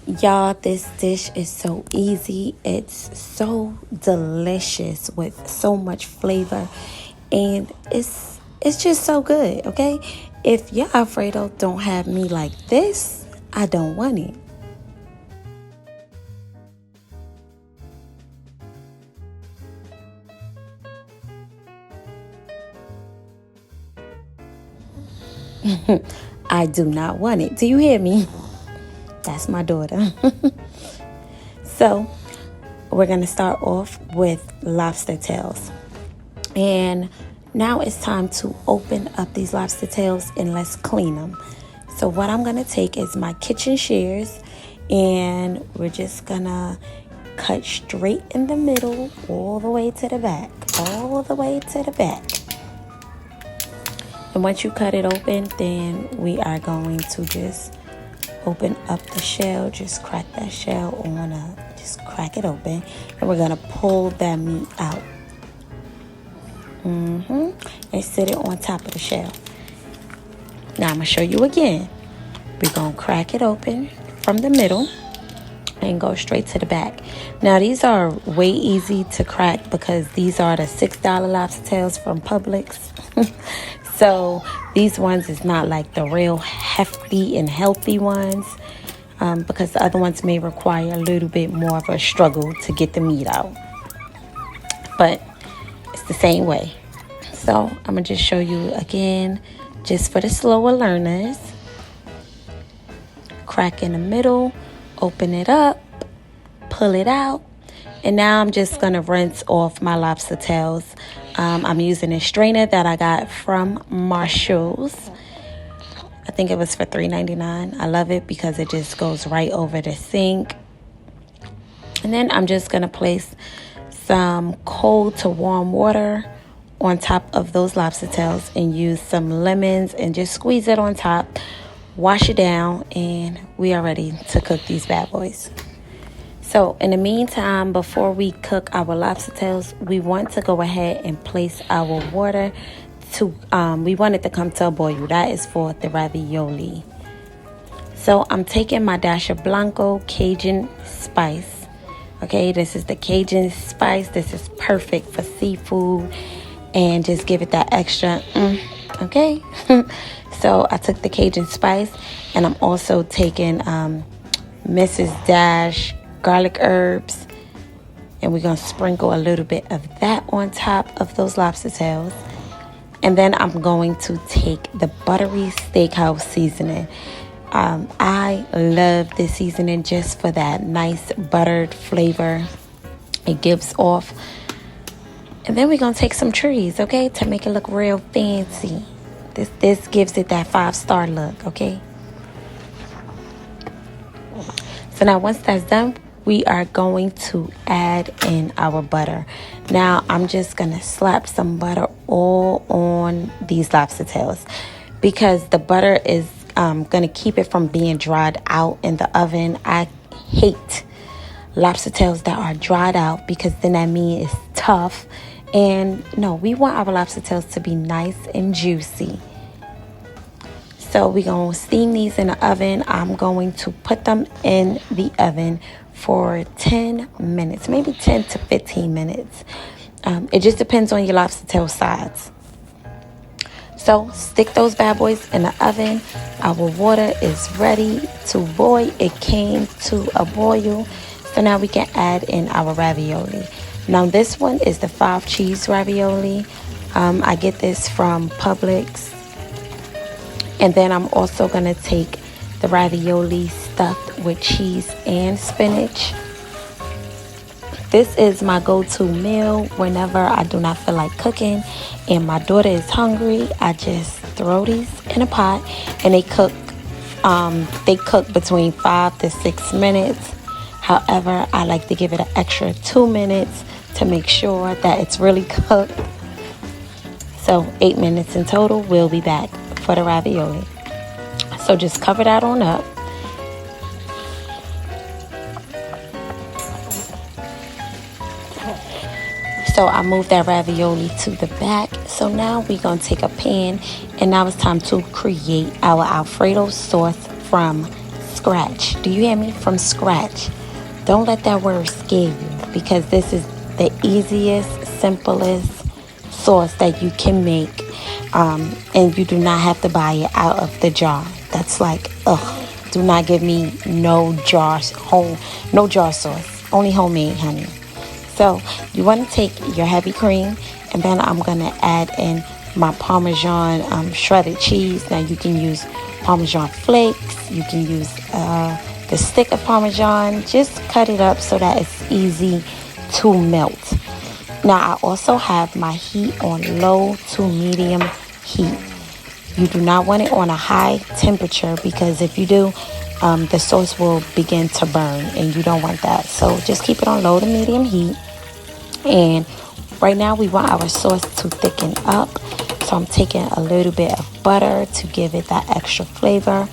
Y'all, this dish is so easy. It's so delicious with so much flavor, and it's just so good, okay? If your Alfredo don't have me like this, I don't want it. I do not want it. Do you hear me? That's my daughter. So, we're going to start off with lobster tails. And now it's time to open up these lobster tails and let's clean them. So what I'm going to take is my kitchen shears, and we're just going to cut straight in the middle all the way to the back. All the way to the back. And once you cut it open, then we are going to just open up the shell. Just crack that shell on up. Just crack it open. And we're going to pull that meat out. And sit it on top of the shell. Now I'm going to show you again. We're going to crack it open from the middle and go straight to the back. Now these are way easy to crack because these are the $6 lobster tails from Publix. So these ones is not like the real hefty and healthy ones, because the other ones may require a little bit more of a struggle to get the meat out. But it's the same way. So I'm going to just show you again, just for the slower learners. Crack in the middle, open it up, pull it out. And now I'm just going to rinse off my lobster tails. I'm using a strainer that I got from Marshall's. I think it was for $3.99. I love it because it just goes right over the sink. And then I'm just going to place some cold to warm water on top of those lobster tails and use some lemons and just squeeze it on top. Wash it down, and we are ready to cook these bad boys. So in the meantime, before we cook our lobster tails, we want to go ahead and place our water to, we want it to come to a boil. That is for the ravioli. So I'm taking my DashofBlancoo Cajun spice. Okay, this is the Cajun spice. This is perfect for seafood and just give it that extra, okay? So I took the Cajun spice, and I'm also taking Mrs. Dash garlic herbs, and we're going to sprinkle a little bit of that on top of those lobster tails. And then I'm going to take the buttery steakhouse seasoning. I love this seasoning just for that nice buttered flavor it gives off. And then we're going to take some trees, okay, to make it look real fancy. This gives it that 5-star look, okay? So now once that's done, we are going to add in our butter. Now I'm just going to slap some butter all on these lobster tails because the butter is going to keep it from being dried out in the oven. I hate lobster tails that are dried out because then that means it's tough. And no, we want our lobster tails to be nice and juicy. So we're going to steam these in the oven. I'm going to put them in the oven for 10 minutes, maybe 10 to 15 minutes. It just depends on your lobster tail size. So stick those bad boys in the oven. Our water is ready to boil. It came to a boil. So now we can add in our ravioli. Now this one is the 5 cheese ravioli. I get this from Publix. And then I'm also going to take the ravioli stuffed with cheese and spinach. This is my go-to meal whenever I do not feel like cooking and my daughter is hungry. I just throw these in a pot and they cook between 5 to 6 minutes. However, I like to give it an extra 2 minutes to make sure that it's really cooked. So 8 minutes in total. We'll be back for the ravioli. So just cover that on up. So I moved that ravioli to the back. So now we're going to take a pan, and now it's time to create our Alfredo sauce from scratch. Do you hear me? From scratch. Don't let that word scare you, because this is the easiest, simplest sauce that you can make. And you do not have to buy it out of the jar. That's like, ugh. Do not give me no jar sauce. Only homemade, honey. So you want to take your heavy cream, and then I'm going to add in my Parmesan shredded cheese. Now you can use Parmesan flakes. You can use the stick of Parmesan. Just cut it up so that it's easy to melt. Now I also have my heat on low to medium heat. You do not want it on a high temperature, because if you do, the sauce will begin to burn, and you don't want that. So just keep it on low to medium heat. And right now we want our sauce to thicken up. So I'm taking a little bit of butter to give it that extra flavor.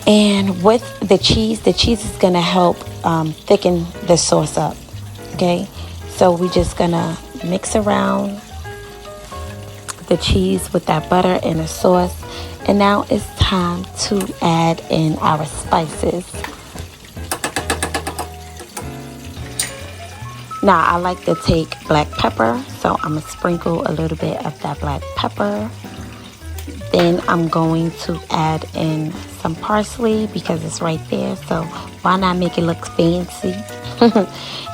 And with the cheese is going to help thicken the sauce up. Okay, so we're just going to mix around the cheese with that butter and the sauce. And now it's time to add in our spices. Now I like to take black pepper, so I'm going to sprinkle a little bit of that black pepper. Then I'm going to add in some parsley because it's right there, so why not make it look fancy?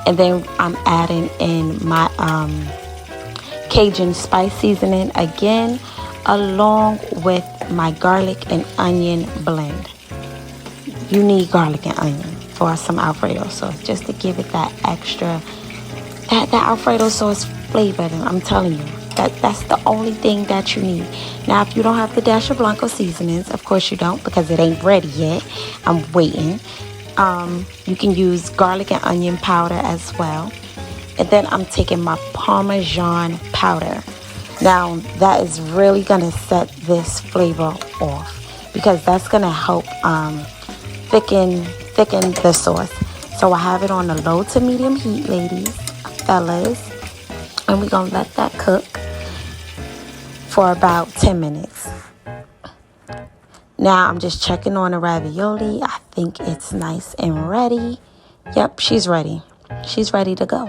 And then I'm adding in my Cajun spice seasoning again, along with my garlic and onion blend. You need garlic and onion for some Alfredo sauce, just to give it that extra, that Alfredo sauce flavor. I'm telling you, that's the only thing that you need. Now, if you don't have the DashofBlancoo seasonings, of course you don't, because it ain't ready yet. I'm waiting. You can use garlic and onion powder as well. And then I'm taking my Parmesan powder. Now, that is really going to set this flavor off, because that's going to help thicken the sauce. So I have it on a low to medium heat, ladies, fellas. And we're going to let that cook for about 10 minutes. Now, I'm just checking on the ravioli. I think it's nice and ready. Yep, she's ready. She's ready to go.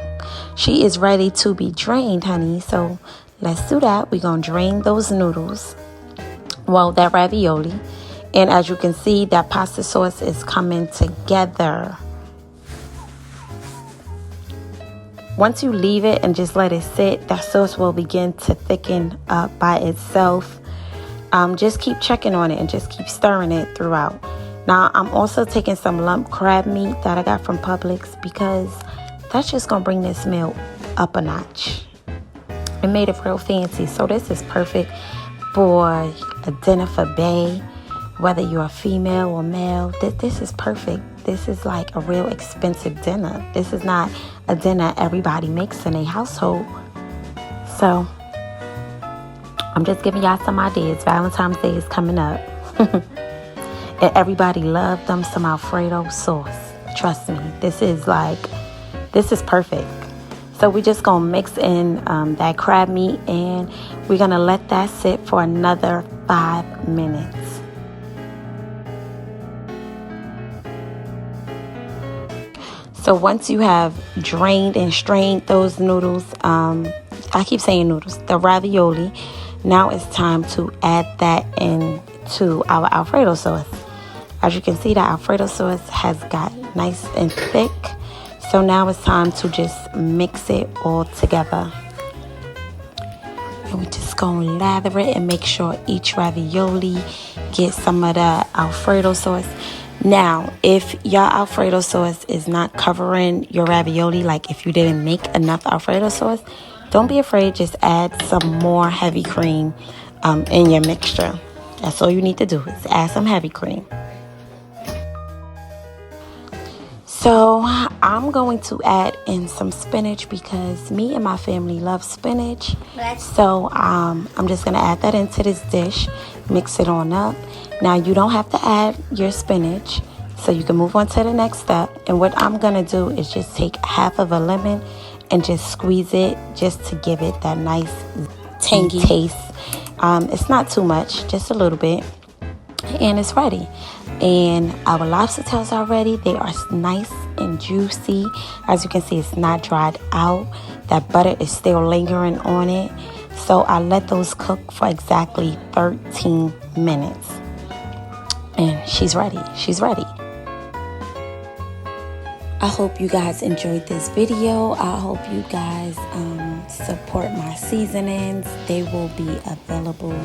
She is ready to be drained, honey. So let's do that. We're going to drain those noodles. Well, that ravioli. And as you can see, that pasta sauce is coming together. Once you leave it and just let it sit, that sauce will begin to thicken up by itself. Just keep checking on it and just keep stirring it throughout. Now, I'm also taking some lump crab meat that I got from Publix, because that's just going to bring this meal up a notch. It made it real fancy. So this is perfect for a dinner for bae, whether you're a female or male. This is perfect. This is like a real expensive dinner. This is not a dinner everybody makes in a household. So I'm just giving y'all some ideas. Valentine's Day is coming up. And everybody loved them some Alfredo sauce. Trust me, this is perfect. So we're just going to mix in that crab meat, and we're going to let that sit for another 5 minutes. So once you have drained and strained those noodles, I keep saying noodles, the ravioli, now it's time to add that into our Alfredo sauce. As you can see, the Alfredo sauce has got nice and thick. So now it's time to just mix it all together. And we're just going to lather it and make sure each ravioli gets some of the Alfredo sauce. Now, if your Alfredo sauce is not covering your ravioli, like if you didn't make enough Alfredo sauce, don't be afraid. Just add some more heavy cream in your mixture. That's all you need to do, is add some heavy cream. So I'm going to add in some spinach, because me and my family love spinach. So I'm just going to add that into this dish, mix it on up. Now, you don't have to add your spinach, so you can move on to the next step. And what I'm going to do is just take half of a lemon and just squeeze it, just to give it that nice tangy taste. It's not too much, just a little bit. And it's ready. And our lobster tails are ready. They are nice and juicy. As you can see, it's not dried out. That butter is still lingering on it. So I let those cook for exactly 13 minutes. And she's ready. She's ready. I hope you guys enjoyed this video. I hope you guys support my seasonings. They will be available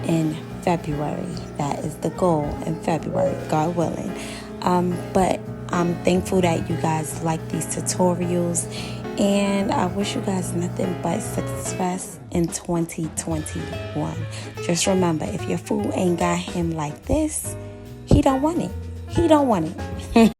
in February. That is the goal, in February, God willing. But I'm thankful that you guys like these tutorials, and I wish you guys nothing but success in 2021. Just remember, if your food ain't got him like this, he don't want it. He don't want it.